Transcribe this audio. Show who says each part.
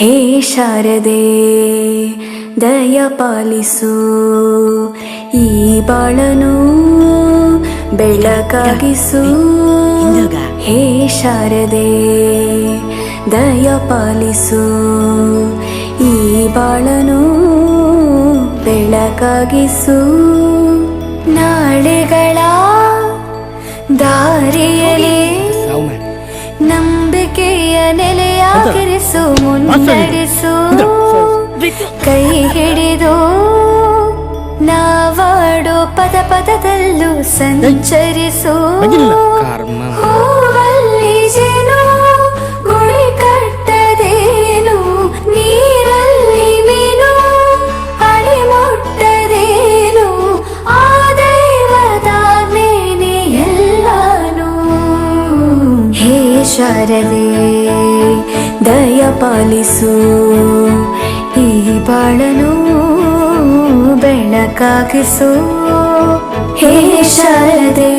Speaker 1: ಹೇ ಶಾರದೆ ದಯ ಪಾಲಿಸು, ಈ ಬಾಳನು ಬೆಳಕಾಗಿಸು. ಹೇ ಶಾರದೆ ದಯ ಪಾಲಿಸು, ಈ ಬಾಳನು ಬೆಳಕಾಗಿಸು. ನಾಳೆಗಳ ದಾರಿಯಲ್ಲಿ ನಂಬಿಕೆಯ ನೆಲೆಯಾಗಿರಿಸು, ಮುನ್ನಡೆಸು. ಕೈ ಹಿಡಿದು ನಾವಾಡೋ ಪದ ಪದದಲ್ಲೂ ಸಂಚರಿಸು. ಹೂವಲ್ಲಿ ಜೇನು ಗುಳಿ ಕಟ್ಟದೇನು, ನೀರಲ್ಲಿ ಮೀನು ಅಡಿ ಮುಟ್ಟದೇನು, ಆ ದೈವದಾಜ್ಞೆನೇ ಎಲ್ಲಾನು. ಹೇ ಶಾರದೆ ದಯ ಪಾಲಿಸು, ಈ ಬಾಳನು ಬೆಳಕಾಗಿಸು. ಹೇ ಶಾರದೆ